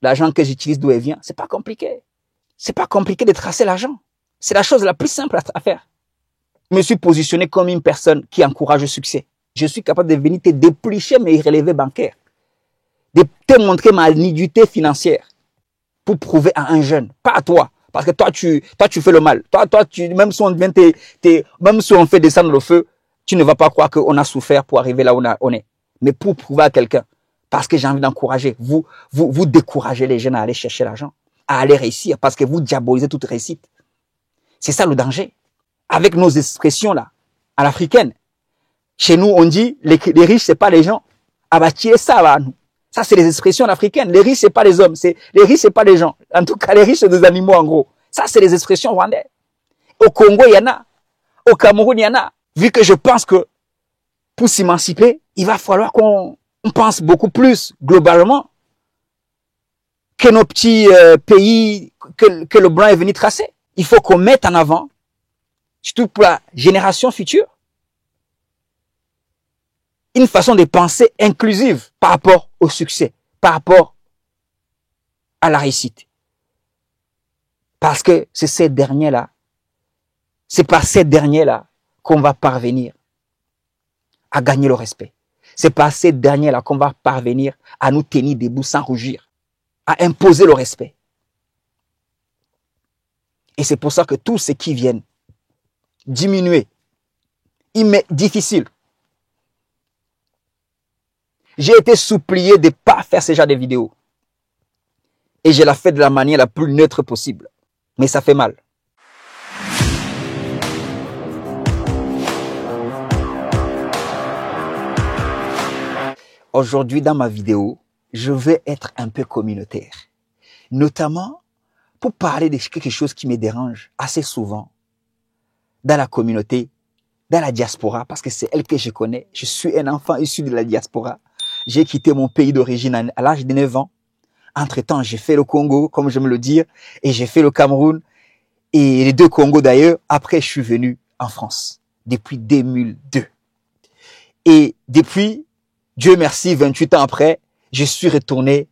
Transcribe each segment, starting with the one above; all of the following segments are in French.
L'argent que j'utilise, d'où il vient, c'est pas compliqué. C'est pas compliqué de tracer l'argent. C'est la chose la plus simple à faire. Je me suis positionné comme une personne qui encourage le succès. Je suis capable de venir te déplucher mes relevés bancaires, de te montrer ma nudité financière pour prouver à un jeune, pas à toi. Parce que toi, tu fais le mal. Même si on fait descendre le feu, tu ne vas pas croire qu'on a souffert pour arriver là où on est. Mais pour prouver à quelqu'un, parce que j'ai envie d'encourager, vous découragez les jeunes à aller chercher l'argent, à aller réussir, parce que vous diabolisez toute réussite. C'est ça le danger. Avec nos expressions là, à l'africaine, chez nous, on dit, les riches, c'est pas les gens. Ah bah, tiens, ça va, nous. Ça, c'est les expressions africaines. Les riches, c'est pas les hommes. Les riches, c'est pas les gens. En tout cas, les riches, c'est des animaux, en gros. Ça, c'est les expressions rwandaises. Au Congo, il y en a. Au Cameroun, il y en a. Vu que je pense que pour s'émanciper, il va falloir qu'on pense beaucoup plus globalement que nos petits pays que le blanc est venu tracer. Il faut qu'on mette en avant, surtout pour la génération future, une façon de penser inclusive par rapport au succès, par rapport à la réussite. Parce que c'est ces derniers-là, c'est par ces derniers-là qu'on va parvenir à gagner le respect. C'est par ces derniers-là qu'on va parvenir à nous tenir debout sans rougir, à imposer le respect. Et c'est pour ça que tous ceux qui viennent diminuer, difficile. J'ai été supplié de ne pas faire ce genre de vidéos. Et je l'ai fait de la manière la plus neutre possible. Mais ça fait mal. Aujourd'hui, dans ma vidéo, je vais être un peu communautaire. Notamment pour parler de quelque chose qui me dérange assez souvent dans la communauté, dans la diaspora, parce que c'est elle que je connais. Je suis un enfant issu de la diaspora. J'ai quitté mon pays d'origine à l'âge de 9 ans. Entre-temps, j'ai fait le Congo, comme je me le dis, et j'ai fait le Cameroun, et les deux Congos d'ailleurs. Après, je suis venu en France, depuis 2002. Et depuis, Dieu merci, 28 ans après, je suis retourné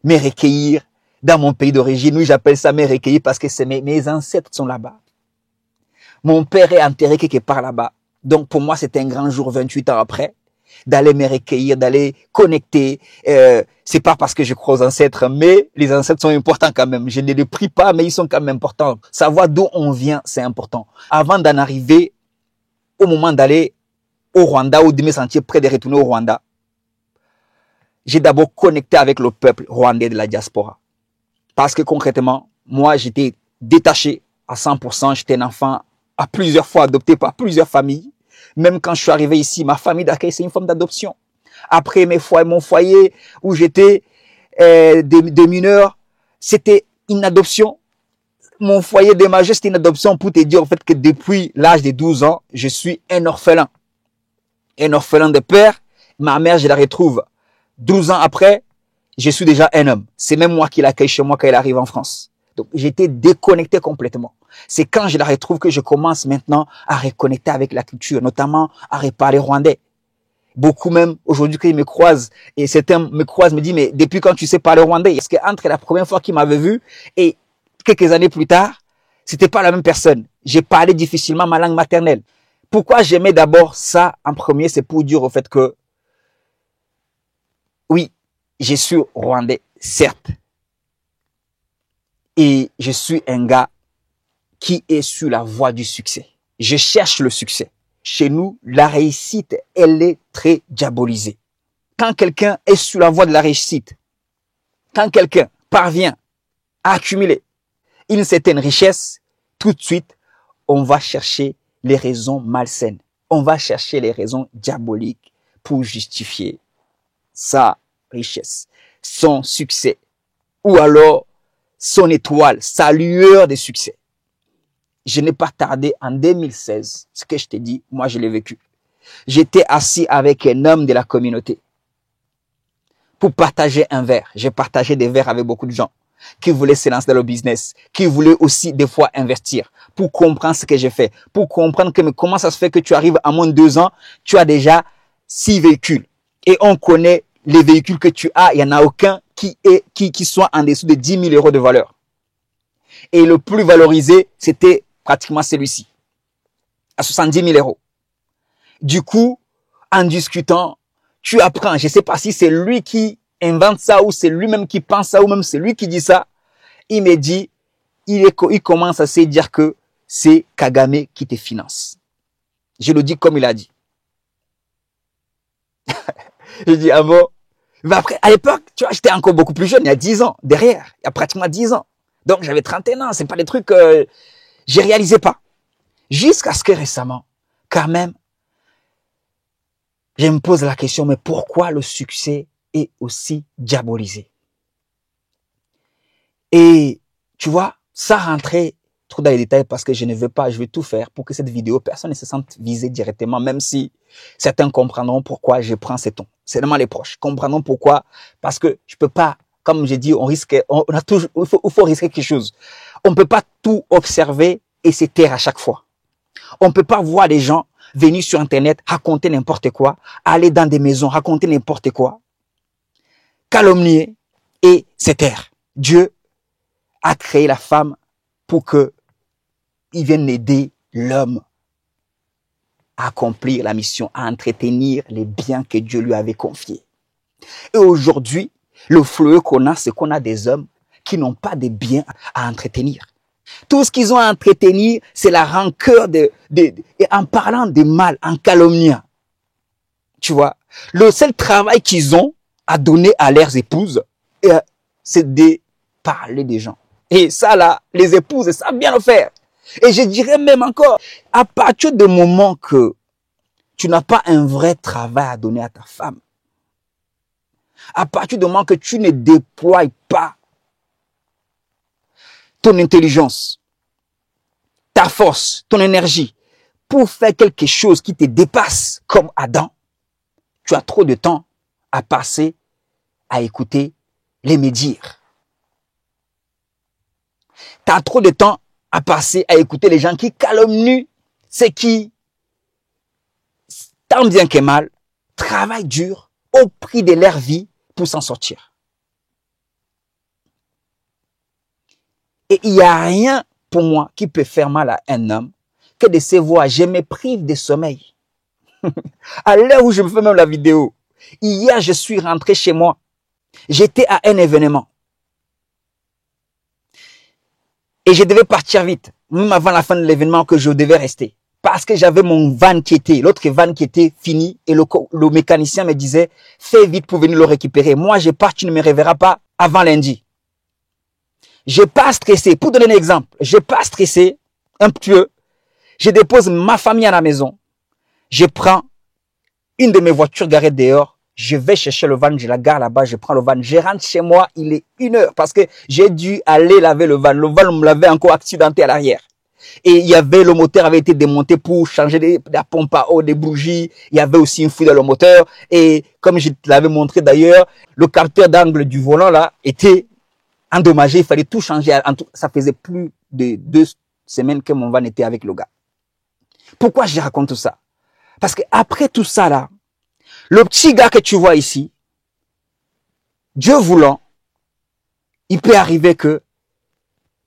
me recueillir dans mon pays d'origine. Oui, j'appelle ça me recueillir parce que mes ancêtres sont là-bas. Mon père est enterré quelque part là-bas. Donc, pour moi, c'est un grand jour, 28 ans après, d'aller me recueillir, d'aller connecter. C'est pas parce que je crois aux ancêtres, mais les ancêtres sont importants quand même. Je ne les prie pas, mais ils sont quand même importants. Savoir d'où on vient, c'est important. Avant d'en arriver au moment d'aller au Rwanda ou de me sentir prêt de retourner au Rwanda, j'ai d'abord connecté avec le peuple rwandais de la diaspora. Parce que concrètement, moi, j'étais détaché à 100%. J'étais un enfant à plusieurs fois adopté par plusieurs familles. Même quand je suis arrivé ici, ma famille d'accueil, c'est une forme d'adoption. Après mon foyer où j'étais de mineur, c'était une adoption. Mon foyer de majeur, c'était une adoption pour te dire en fait que depuis l'âge de 12 ans, je suis un orphelin. Un orphelin de père. Ma mère, je la retrouve 12 ans après, je suis déjà un homme. C'est même moi qui l'accueille chez moi quand elle arrive en France. Donc, j'étais déconnecté complètement. C'est quand je la retrouve que je commence maintenant à reconnecter avec la culture, notamment à reparler rwandais. Beaucoup même, aujourd'hui, quand ils me croisent, et certains me croisent, me disent, mais depuis quand tu sais parler rwandais? Parce que entre la première fois qu'ils m'avaient vu et quelques années plus tard, c'était pas la même personne. J'ai parlé difficilement ma langue maternelle. Pourquoi j'aimais d'abord ça en premier? C'est pour dire au fait que, oui, je suis rwandais, certes. Et je suis un gars qui est sur la voie du succès. Je cherche le succès. Chez nous, la réussite, elle est très diabolisée. Quand quelqu'un est sur la voie de la réussite, quand quelqu'un parvient à accumuler une certaine richesse, tout de suite, on va chercher les raisons malsaines. On va chercher les raisons diaboliques pour justifier sa richesse, son succès, ou alors son étoile, sa lueur de succès. Je n'ai pas tardé en 2016, ce que je t'ai dit, moi je l'ai vécu. J'étais assis avec un homme de la communauté pour partager un verre. J'ai partagé des verres avec beaucoup de gens qui voulaient se lancer dans le business, qui voulaient aussi des fois investir, pour comprendre ce que j'ai fait, pour comprendre que mais comment ça se fait que tu arrives à moins de 2 ans, tu as déjà 6 véhicules. Et on connaît les véhicules que tu as, il n'y en a aucun qui soit en dessous de 10 000 euros de valeur. Et le plus valorisé, c'était pratiquement celui-ci, à 70 000 euros. Du coup, en discutant, tu apprends. Je ne sais pas si c'est lui qui invente ça ou c'est lui-même qui pense ça ou même c'est lui qui dit ça. Il me dit, il commence à se dire que c'est Kagame qui te finance. Je le dis comme il a dit. Je dis, ah bon? Mais après, à l'époque, tu vois, j'étais encore beaucoup plus jeune, il y a 10 ans, derrière. Il y a pratiquement 10 ans. Donc, j'avais 31 ans. C'est pas des trucs que je réalisais pas. Jusqu'à ce que récemment, quand même, je me pose la question, mais pourquoi le succès est aussi diabolisé? Et, tu vois, ça rentrait trop dans les détails parce que je ne veux pas, je vais tout faire pour que cette vidéo, personne ne se sente visé directement, même si certains comprendront pourquoi je prends ces tons. C'est vraiment les proches. Comprendront pourquoi, parce que je peux pas, comme j'ai dit, on a toujours, il faut risquer quelque chose. On peut pas tout observer et se taire à chaque fois. On peut pas voir des gens venir sur Internet, raconter n'importe quoi, aller dans des maisons, raconter n'importe quoi, calomnier et se taire. Dieu a créé la femme pour que il vienne aider l'homme à accomplir la mission, à entretenir les biens que Dieu lui avait confiés. Et aujourd'hui, le fléau qu'on a, c'est qu'on a des hommes qui n'ont pas de biens à entretenir. Tout ce qu'ils ont à entretenir, c'est la rancœur et en parlant de mal, en calomniant. Tu vois, le seul travail qu'ils ont à donner à leurs épouses, c'est de parler des gens. Et ça là, les épouses savent bien le faire. Et je dirais même encore, à partir du moment que tu n'as pas un vrai travail à donner à ta femme, à partir du moment que tu ne déploies pas ton intelligence, ta force, ton énergie pour faire quelque chose qui te dépasse comme Adam, tu as trop de temps à passer à écouter les médire. Tu as trop de temps à passer à écouter les gens qui calomnient ceux qui, tant bien que mal, travaillent dur au prix de leur vie pour s'en sortir. Et il n'y a rien pour moi qui peut faire mal à un homme que de se voir, je me prive de sommeil. À l'heure où je me fais même la vidéo, hier je suis rentré chez moi, j'étais à un événement. Et je devais partir vite, même avant la fin de l'événement que je devais rester. Parce que j'avais mon van qui était, l'autre van qui était fini et le mécanicien me disait, fais vite pour venir le récupérer. Moi, je pars, tu ne me reverras pas avant lundi. J'ai pas stressé. Pour donner un exemple, j'ai pas stressé un peu. Je dépose ma famille à la maison. Je prends une de mes voitures garées dehors. Je vais chercher le van, je la gare là-bas, je prends le van. Je rentre chez moi, il est 1h parce que j'ai dû aller laver le van. Le van me l'avait encore accidenté à l'arrière. Et il y avait, le moteur avait été démonté pour changer la pompe à eau, des bougies. Il y avait aussi une fuite dans le moteur. Et comme je te l'avais montré d'ailleurs, le capteur d'angle du volant là était endommagé. Il fallait tout changer. Ça faisait plus de 2 semaines que mon van était avec le gars. Pourquoi je raconte tout ça? Parce que après tout ça là, le petit gars que tu vois ici, Dieu voulant, il peut arriver que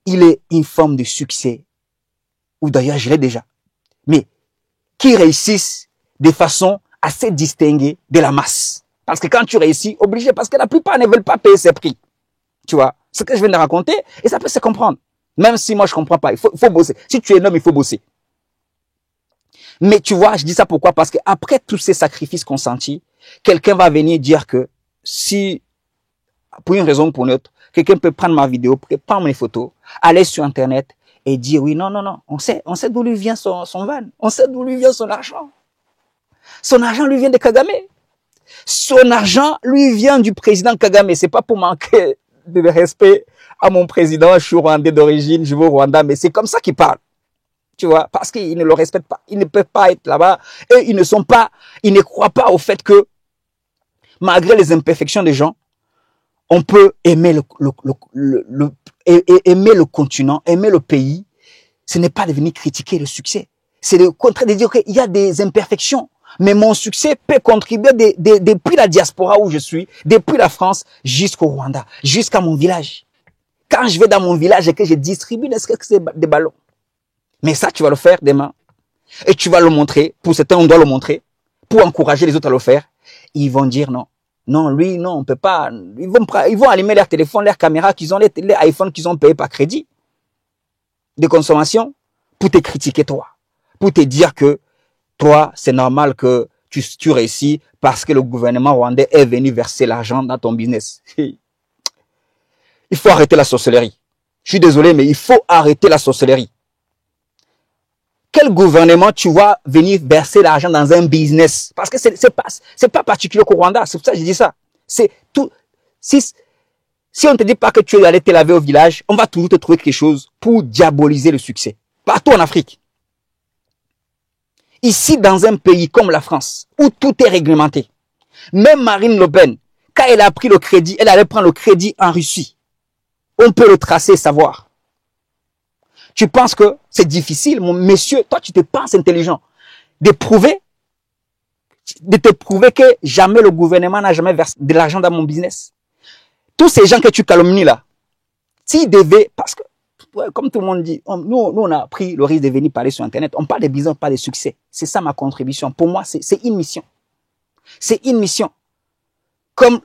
il ait une forme de succès, ou d'ailleurs je l'ai déjà, mais qui réussisse de façon assez distinguée de la masse. Parce que quand tu réussis, obligé, parce que la plupart ne veulent pas payer ses prix. Tu vois, ce que je viens de raconter, et ça peut se comprendre. Même si moi je comprends pas, il faut bosser. Si tu es un homme, il faut bosser. Mais tu vois, je dis ça pourquoi? Parce que après tous ces sacrifices consentis, quelqu'un va venir dire que si, pour une raison ou pour une autre, quelqu'un peut prendre ma vidéo, prendre mes photos, aller sur Internet et dire oui, non, non, non, on sait d'où lui vient son van, on sait d'où lui vient son argent. Son argent lui vient de Kagame. Son argent lui vient du président Kagame. C'est pas pour manquer de respect à mon président, je suis rwandais d'origine, je vais au Rwanda, mais c'est comme ça qu'il parle. Tu vois, parce qu'ils ne le respectent pas. Ils ne peuvent pas être là-bas. Et ils ne croient pas au fait que, malgré les imperfections des gens, on peut aimer aimer le continent, aimer le pays. Ce n'est pas de venir critiquer le succès. C'est le contraire de dire qu'il y a des imperfections. Mais mon succès peut contribuer depuis la diaspora où je suis, depuis la France jusqu'au Rwanda, jusqu'à mon village. Quand je vais dans mon village et que je distribue des ballons. Mais ça, tu vas le faire demain. Et tu vas le montrer. Pour certains, on doit le montrer. Pour encourager les autres à le faire. Ils vont dire non. Non, lui, non, on peut pas. Ils vont allumer leur téléphone, leur caméra, qu'ils ont les iPhones qu'ils ont payés par crédit de consommation pour te critiquer toi. Pour te dire que toi, c'est normal que tu réussis parce que le gouvernement rwandais est venu verser l'argent dans ton business. Il faut arrêter la sorcellerie. Je suis désolé, mais il faut arrêter la sorcellerie. Quel gouvernement tu vas venir verser l'argent dans un business? Parce que c'est pas particulier qu'au Rwanda. C'est pour ça que je dis ça. C'est tout. Si on te dit pas que tu es allé te laver au village, on va toujours te trouver quelque chose pour diaboliser le succès. Partout en Afrique. Ici, dans un pays comme la France, où tout est réglementé, même Marine Le Pen, quand elle a pris le crédit, elle allait prendre le crédit en Russie. On peut le tracer et savoir. Tu penses que c'est difficile, mon monsieur, toi tu te penses intelligent, de te prouver que jamais le gouvernement n'a jamais versé de l'argent dans mon business. Tous ces gens que tu calomnies là, s'ils devaient, parce que, ouais, comme tout le monde dit, nous on a pris le risque de venir parler sur Internet, on parle de business, on parle de succès. C'est ça ma contribution. Pour moi, c'est une mission. C'est une mission. Comme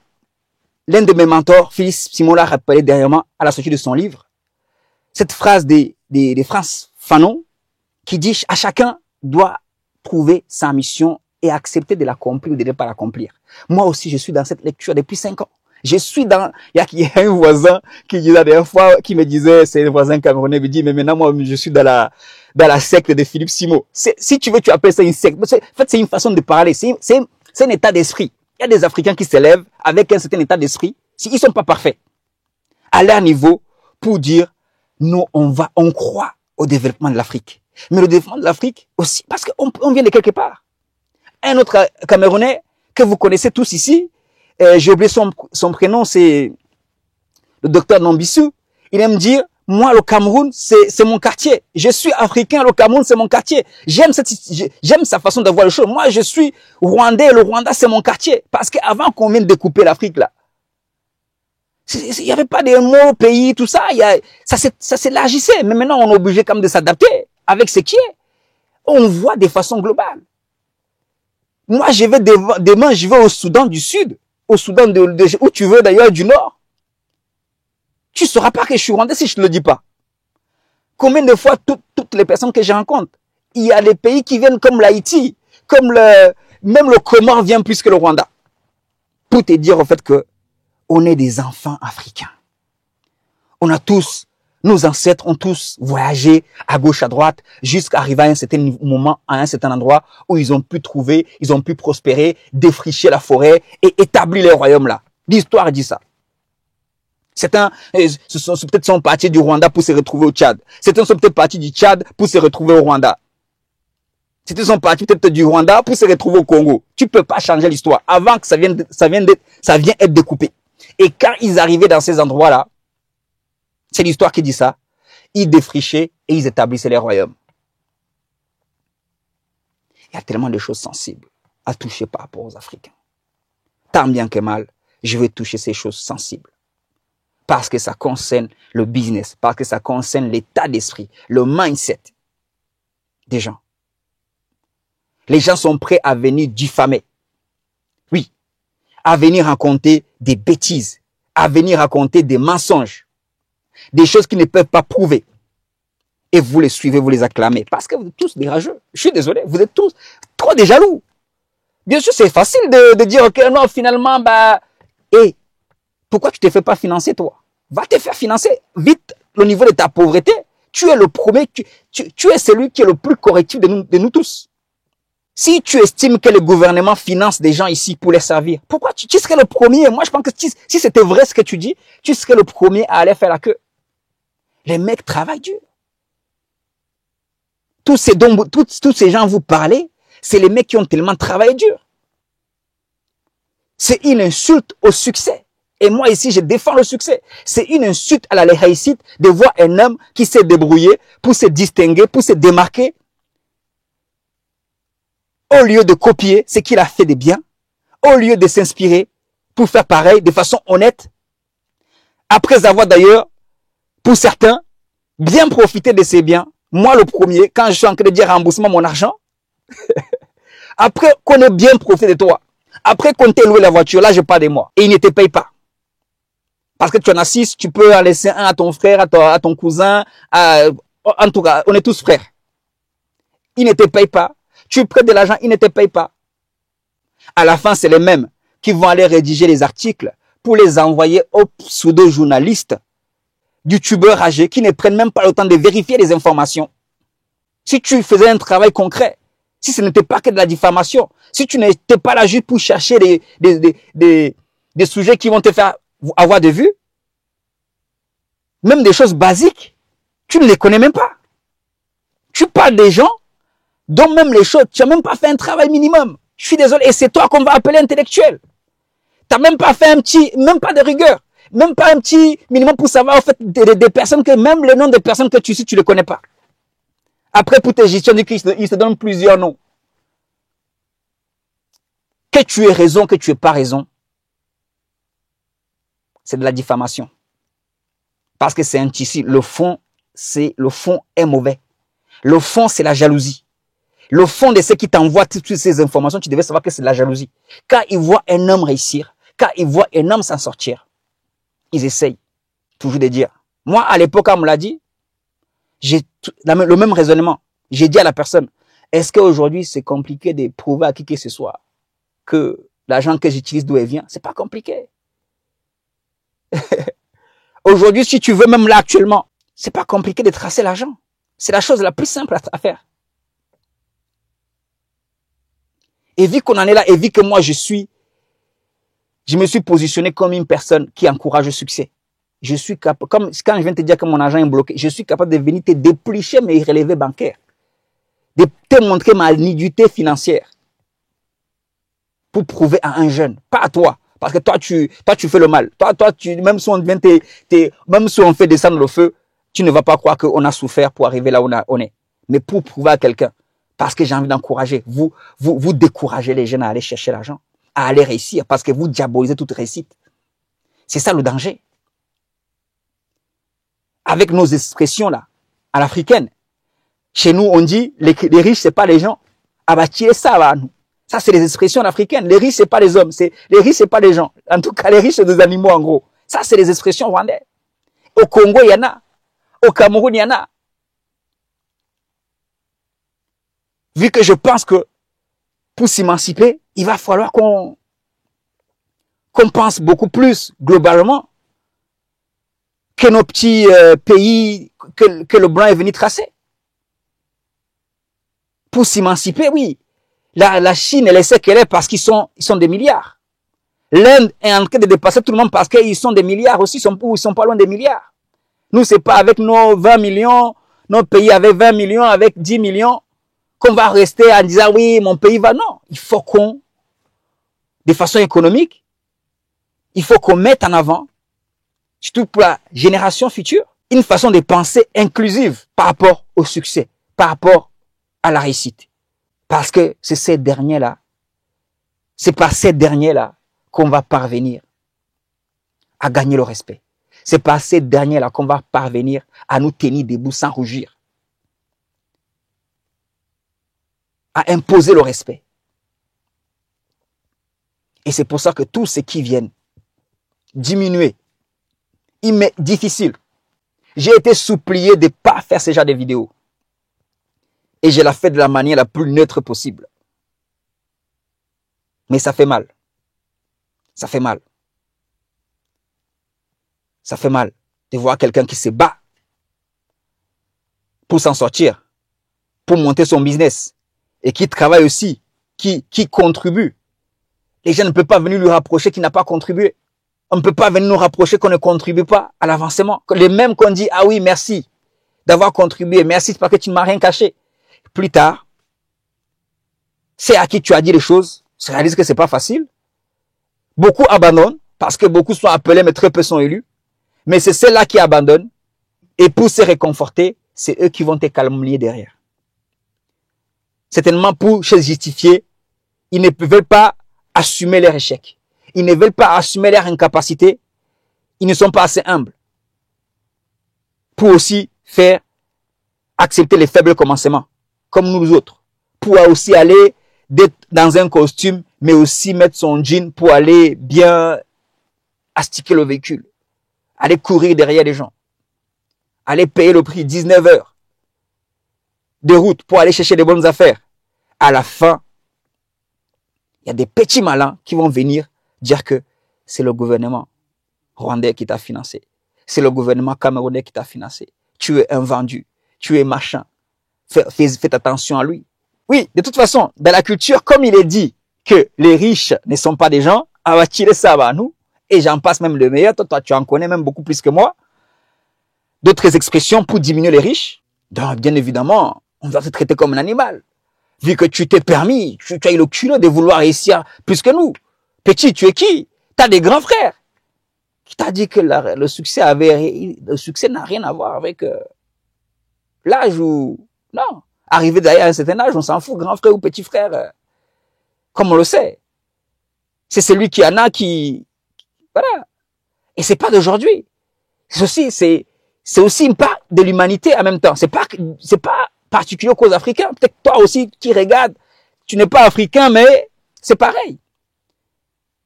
l'un de mes mentors, Philippe Simon l'a rappelé dernièrement à la sortie de son livre, cette phrase de Frantz Fanon qui dit à chacun doit trouver sa mission et accepter de l'accomplir ou de ne pas l'accomplir. Moi aussi, je suis dans cette lecture depuis 5 ans. Je suis dans, il y a un voisin qui disait la dernière fois, qui me disait, c'est un voisin camerounais, me dit, mais maintenant, moi, je suis dans la secte de Philippe Simon. Si tu veux, tu appelles ça une secte. En fait, c'est une façon de parler. C'est un état d'esprit. Il y a des Africains qui s'élèvent avec un certain état d'esprit. Ils sont pas parfaits. À leur niveau, pour dire, nous, on croit au développement de l'Afrique. Mais le développement de l'Afrique aussi, parce qu'on vient de quelque part. Un autre Camerounais que vous connaissez tous ici, j'ai oublié son prénom, c'est le docteur Nambissou. Il aime dire, moi, le Cameroun, c'est mon quartier. Je suis africain, le Cameroun, c'est mon quartier. J'aime sa façon de voir les choses. Moi, je suis rwandais, le Rwanda, c'est mon quartier. Parce qu'avant qu'on vienne découper l'Afrique, là, il n'y avait pas de mots, pays, tout ça. Ça s'élargissait. Mais maintenant, on est obligé quand même de s'adapter avec ce qui est. On voit de façon globale. Moi, demain, je vais au Soudan du Sud, au Soudan où tu veux d'ailleurs du Nord. Tu ne sauras pas que je suis rwandais si je ne te le dis pas. Combien de fois, toutes les personnes que je rencontre, il y a des pays qui viennent comme l'Haïti, même le Comore vient plus que le Rwanda. Pour te dire au fait que on est des enfants africains. Nos ancêtres ont tous voyagé à gauche, à droite, jusqu'à arriver à un certain moment, à un certain endroit où ils ont pu trouver, ils ont pu prospérer, défricher la forêt et établir les royaumes là. L'histoire dit ça. Certains peut-être sont partis du Rwanda pour se retrouver au Tchad. Certains sont peut-être partis du Tchad pour se retrouver au Rwanda. Certains sont partis peut-être du Rwanda pour se retrouver au Congo. Tu peux pas changer l'histoire avant que ça vienne être découpé. Et quand ils arrivaient dans ces endroits-là, c'est l'histoire qui dit ça, ils défrichaient et ils établissaient les royaumes. Il y a tellement de choses sensibles à toucher par rapport aux Africains. Tant bien que mal, je vais toucher ces choses sensibles. Parce que ça concerne le business, parce que ça concerne l'état d'esprit, le mindset des gens. Les gens sont prêts à venir diffamer. Oui. À venir raconter des bêtises, à venir raconter des mensonges, des choses qu'ils ne peuvent pas prouver. Et vous les suivez, vous les acclamez. Parce que vous êtes tous des rageux. Je suis désolé, vous êtes tous trop des jaloux. Bien sûr, c'est facile de dire, ok, non, finalement, pourquoi tu ne te fais pas financer, toi? Va te faire financer. Vite, au niveau de ta pauvreté, tu es le premier, tu es celui qui est le plus correctif de nous tous. Si tu estimes que le gouvernement finance des gens ici pour les servir, pourquoi tu serais le premier? Moi, je pense que si c'était vrai ce que tu dis, tu serais le premier à aller faire la queue. Les mecs travaillent dur. Tous ces gens vous parlez, c'est les mecs qui ont tellement travaillé dur. C'est une insulte au succès. Et moi ici, je défends le succès. C'est une insulte à la réussite de voir un homme qui s'est débrouillé pour se distinguer, pour se démarquer. au lieu de copier ce qu'il a fait de bien, au lieu de s'inspirer pour faire pareil de façon honnête, après avoir d'ailleurs, pour certains, bien profité de ces biens, moi le premier, quand je suis en train de dire remboursement mon argent, après qu'on ait bien profité de toi, après qu'on t'ait loué la voiture, là je parle de moi, et il ne te paye pas. Parce que tu en as 6, tu peux en laisser un à ton frère, à ton cousin, en tout cas, on est tous frères. Il ne te paye pas. Tu prêtes de l'argent, il ne te paye pas. À la fin, c'est les mêmes qui vont aller rédiger les articles pour les envoyer aux pseudo-journalistes, youtubeurs âgés qui ne prennent même pas le temps de vérifier les informations. Si tu faisais un travail concret, si ce n'était pas que de la diffamation, si tu n'étais pas là juste pour chercher des sujets qui vont te faire avoir de vue, même des choses basiques, tu ne les connais même pas. Tu parles des gens dont même les choses, tu n'as même pas fait un travail minimum. Je suis désolé, et c'est toi qu'on va appeler intellectuel. Tu n'as même pas fait un petit, même pas de rigueur, même pas un petit minimum pour savoir en fait des personnes que même le nom des personnes que tu sais, tu ne les connais pas. Après, pour tes gestions, ils se donnent plusieurs noms. Que tu aies raison, que tu n'aies pas raison, c'est de la diffamation. Parce que c'est un tissu. Le fond est mauvais. Le fond, c'est la jalousie. Le fond de ce qui t'envoie toutes ces informations, tu devais savoir que c'est de la jalousie. Quand ils voient un homme réussir, quand ils voient un homme s'en sortir, ils essayent toujours de dire. Moi, à l'époque, quand on me l'a dit, j'ai le même raisonnement. J'ai dit à la personne, est-ce qu'aujourd'hui, c'est compliqué de prouver à qui que ce soit que l'argent que j'utilise, d'où elle vient? C'est pas compliqué. Aujourd'hui, si tu veux, même là, actuellement, c'est pas compliqué de tracer l'argent. C'est la chose la plus simple à faire. Et vu qu'on en est là, et vu que moi, je me suis positionné comme une personne qui encourage le succès. Je suis capable, comme quand je viens de te dire que mon argent est bloqué, je suis capable de venir te déplucher mes relevés bancaires, de te montrer ma nudité financière pour prouver à un jeune, pas à toi. Parce que toi, tu fais le mal. Toi, même si on vient même si on fait descendre le feu, tu ne vas pas croire qu'on a souffert pour arriver là où on est. Mais pour prouver à quelqu'un, parce que j'ai envie d'encourager, vous découragez les jeunes à aller chercher l'argent, à aller réussir, parce que vous diabolisez toute réussite. C'est ça le danger. Avec nos expressions là, à l'africaine, chez nous, on dit, les riches, c'est pas les gens. Ah bah, tu es ça, là, nous. Ça, c'est les expressions africaines. Les riches, c'est pas les hommes. Les riches, c'est pas les gens. En tout cas, les riches, c'est des animaux, en gros. Ça, c'est les expressions rwandaises. Au Congo, il y en a. Au Cameroun, il y en a. Vu que je pense que pour s'émanciper, il va falloir qu'on pense beaucoup plus globalement que nos petits pays que le blanc est venu tracer. Pour s'émanciper, oui. La Chine, elle sait qu'elle est parce qu'ils sont des milliards. L'Inde est en train de dépasser tout le monde parce qu'ils sont des milliards aussi, ils sont pas loin des milliards. Nous, c'est pas avec nos 20 millions, nos pays avec 20 millions, avec 10 millions, qu'on va rester en disant, oui, mon pays va. Non, il faut de façon économique, il faut qu'on mette en avant, surtout pour la génération future, une façon de penser inclusive par rapport au succès, par rapport à la réussite. Parce que c'est ces derniers-là, c'est par ces derniers-là qu'on va parvenir à gagner le respect. C'est par ces derniers-là qu'on va parvenir à nous tenir debout sans rougir. À imposer le respect. Et c'est pour ça que tous ceux qui viennent diminuer, il m'est difficile. J'ai été supplié de ne pas faire ce genre de vidéos. Et je l'ai fait de la manière la plus neutre possible. Mais ça fait mal. Ça fait mal. Ça fait mal de voir quelqu'un qui se bat pour s'en sortir, pour monter son business et qui travaille aussi, qui contribue. Les gens ne peuvent pas venir lui rapprocher qu'il n'a pas contribué. On ne peut pas venir nous rapprocher qu'on ne contribue pas à l'avancement. Les mêmes qu'on dit, ah oui, merci d'avoir contribué, merci parce que tu ne m'as rien caché. Plus tard, c'est à qui tu as dit les choses, se réalise que c'est pas facile. Beaucoup abandonnent parce que beaucoup sont appelés mais très peu sont élus. Mais c'est ceux-là qui abandonnent – et pour se réconforter, c'est eux qui vont te calomnier derrière. certainement pour se justifier, ils ne veulent pas assumer leur échec. Ils ne veulent pas assumer leur incapacité. Ils ne sont pas assez humbles pour aussi faire accepter les faibles commencements, comme nous autres, pour aussi aller dans un costume, mais aussi mettre son jean pour aller bien astiquer le véhicule, aller courir derrière les gens, aller payer le prix 19 heures de route pour aller chercher des bonnes affaires. À la fin, il y a des petits malins qui vont venir dire que c'est le gouvernement rwandais qui t'a financé. C'est le gouvernement camerounais qui t'a financé. Tu es un vendu. Tu es machin. Faites attention à lui. Oui, de toute façon, dans la culture, comme il est dit que les riches ne sont pas des gens, on va tirer ça à nous. Et j'en passe même le meilleur. Toi, tu en connais même beaucoup plus que moi. D'autres expressions pour diminuer les riches. Donc, bien évidemment, on va te traiter comme un animal. Vu que tu t'es permis, tu as eu le culot de vouloir réussir plus que nous. Petit, tu es qui? Tu as des grands frères. Qui t'a dit que le succès n'a rien à voir avec l'âge ou... Non. Arrivé d'ailleurs à un certain âge, on s'en fout, grand frère ou petit frère. Comme on le sait. C'est celui qui en a qui... Voilà. Et c'est pas d'aujourd'hui. C'est aussi une part de l'humanité en même temps. C'est pas particulier aux Africains. Peut-être toi aussi qui regardes, tu n'es pas africain, mais c'est pareil.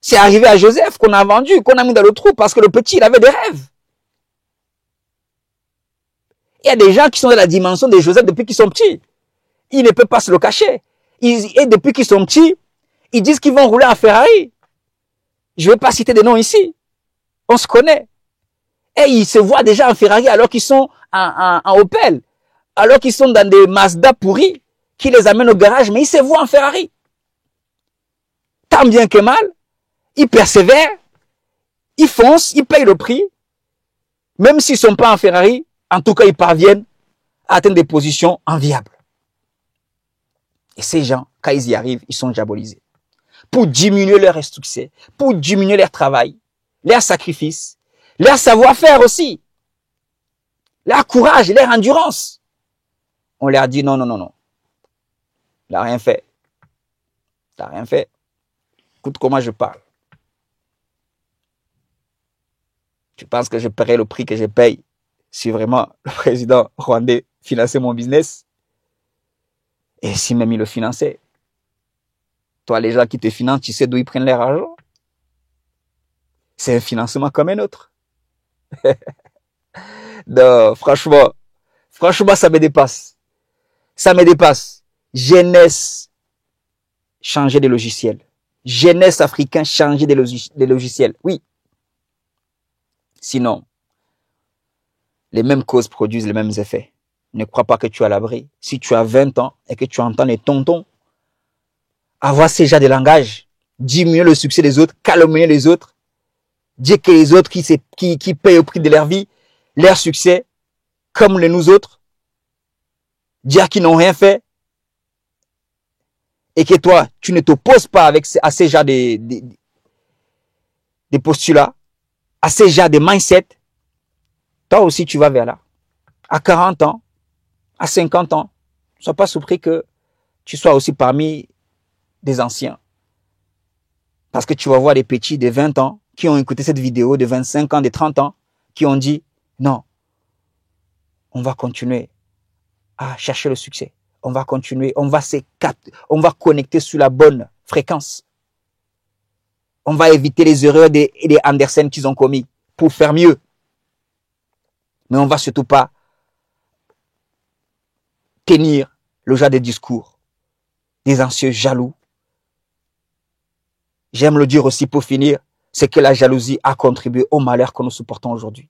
C'est arrivé à Joseph qu'on a vendu, qu'on a mis dans le trou parce que le petit, il avait des rêves. Il y a des gens qui sont dans la dimension de Joseph depuis qu'ils sont petits. Ils ne peuvent pas se le cacher. Et depuis qu'ils sont petits, ils disent qu'ils vont rouler en Ferrari. Je ne vais pas citer des noms ici. On se connaît. Et ils se voient déjà en Ferrari alors qu'ils sont en Opel. Alors qu'ils sont dans des Mazda pourris qui les amènent au garage, mais ils se voient en Ferrari. Tant bien que mal, ils persévèrent, ils foncent, ils payent le prix. Même s'ils ne sont pas en Ferrari, en tout cas, ils parviennent à atteindre des positions enviables. Et ces gens, quand ils y arrivent, ils sont diabolisés. Pour diminuer leur succès, pour diminuer leur travail, leur sacrifice, leur savoir-faire aussi, leur courage, leur endurance. On leur dit non, non, non, non. Il n'a rien fait. Il n'a rien fait. Écoute comment je parle. Tu penses que je paierai le prix que je paye si vraiment le président rwandais finançait mon business? Et si même il le finançait? Toi, les gens qui te financent, tu sais d'où ils prennent leur argent? C'est un financement comme un autre. Non, franchement, ça me dépasse. Ça me dépasse. Jeunesse, changer de logiciel. Jeunesse africain, changer de logiciel. Oui. Sinon, les mêmes causes produisent les mêmes effets. Ne crois pas que tu es à l'abri. Si tu as 20 ans et que tu entends les tontons avoir ces genres de langage, diminuer le succès des autres, calomnier les autres, dire que les autres qui payent au prix de leur vie, leur succès, comme les nous autres, dire qu'ils n'ont rien fait, et que toi, tu ne t'opposes pas à ces genres de postulats, à ces genres de mindset, toi aussi tu vas vers là. À 40 ans, à 50 ans, ne sois pas surpris que tu sois aussi parmi des anciens. Parce que tu vas voir des petits de 20 ans qui ont écouté cette vidéo, de 25 ans, de 30 ans, qui ont dit, non, on va continuer à chercher le succès. On va continuer, on va connecter sur la bonne fréquence. On va éviter les erreurs des Andersen qu'ils ont commis pour faire mieux. Mais on va surtout pas tenir le genre de discours des anciens jaloux. J'aime le dire aussi pour finir, c'est que la jalousie a contribué au malheur que nous supportons aujourd'hui.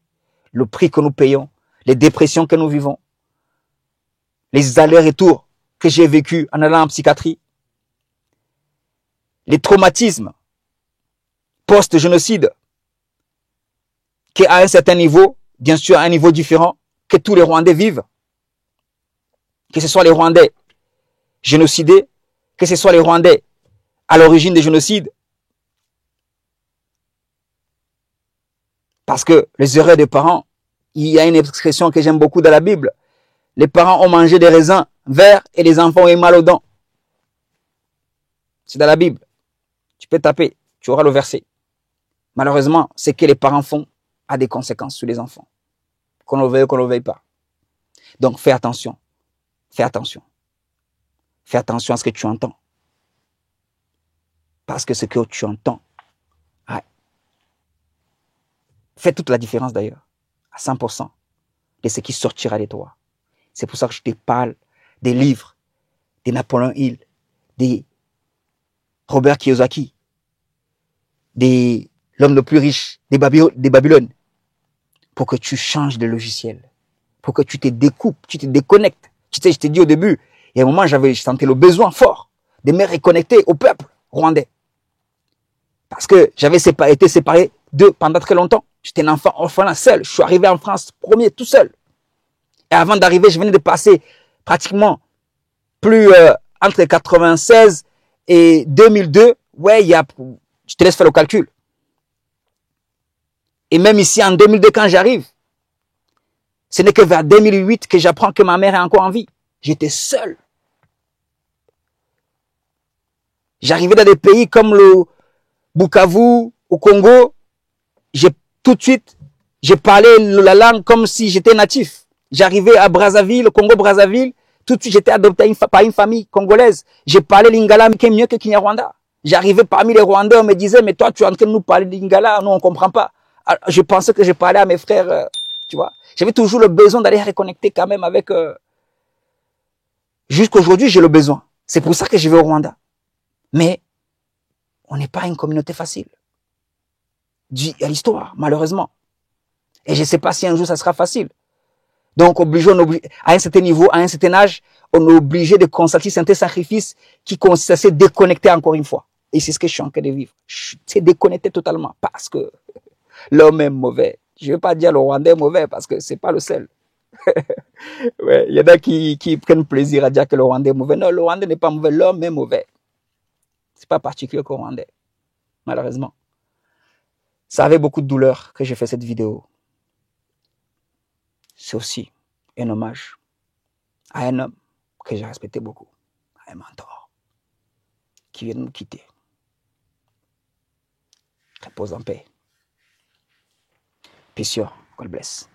Le prix que nous payons, les dépressions que nous vivons, les allers-retours que j'ai vécus en allant en psychiatrie, les traumatismes post-génocide, qui à un certain niveau, bien sûr à un niveau différent, que tous les Rwandais vivent. Que ce soit les Rwandais génocidés, que ce soit les Rwandais à l'origine des génocides. Parce que les erreurs des parents, il y a une expression que j'aime beaucoup dans la Bible. Les parents ont mangé des raisins verts et les enfants ont eu mal aux dents. C'est dans la Bible. Tu peux taper, tu auras le verset. Malheureusement, ce que les parents font a des conséquences sur les enfants. Qu'on le veuille ou qu'on ne le veuille pas. Donc, fais attention. Fais attention. Fais attention à ce que tu entends. Parce que ce que tu entends, ouais, fait toute la différence d'ailleurs, à 100%, de ce qui sortira de toi. C'est pour ça que je te parle des livres, de Napoléon Hill, de Robert Kiyosaki, de l'homme le plus riche, des Babylone, pour que tu changes de logiciel, pour que tu te découpes, tu te déconnectes. Tu sais, je t'ai dit au début, il y a un moment, je sentais le besoin fort de me reconnecter au peuple rwandais. Parce que j'avais été séparé d'eux pendant très longtemps. J'étais un enfant orphelin seul. Je suis arrivé en France premier, tout seul. Et avant d'arriver, je venais de passer pratiquement plus entre 96 et 2002. Ouais, je te laisse faire le calcul. Et même ici, en 2002, quand j'arrive, ce n'est que vers 2008 que j'apprends que ma mère est encore en vie. J'étais seul. J'arrivais dans des pays comme le Bukavu, au Congo. Tout de suite, j'ai parlé la langue comme si j'étais natif. J'arrivais à Brazzaville, au Congo-Brazzaville. Tout de suite, j'étais adopté par une famille congolaise. J'ai parlé lingala qui est mieux que Kinyarwanda. J'arrivais parmi les Rwandais, on me disait, mais toi, tu es en train de nous parler lingala, nous, on ne comprend pas. Alors, je pensais que je parlais à mes frères, tu vois. J'avais toujours le besoin d'aller reconnecter quand même avec... Jusqu'aujourd'hui, j'ai le besoin. C'est pour ça que je vais au Rwanda. Mais on n'est pas une communauté facile. Il y a l'histoire, malheureusement. Et je ne sais pas si un jour ça sera facile. Donc, à un certain niveau, à un certain âge, on est obligé de constater certains sacrifices qui consistent à se déconnecter encore une fois. Et c'est ce que je suis en train de vivre. Je suis déconnecté totalement parce que l'homme est mauvais. Je ne veux pas dire le Rwandais est mauvais parce que c'est pas le seul. Ouais, il y en a qui prennent plaisir à dire que le Rwandais est mauvais. Non, le Rwandais n'est pas mauvais, l'homme est mauvais. C'est pas particulier qu'au Rwandais, malheureusement. Ça avait beaucoup de douleur que j'ai fait cette vidéo. C'est aussi un hommage à un homme que j'ai respecté beaucoup, à un mentor qui vient de nous quitter. Repose en paix. Peace, God bless.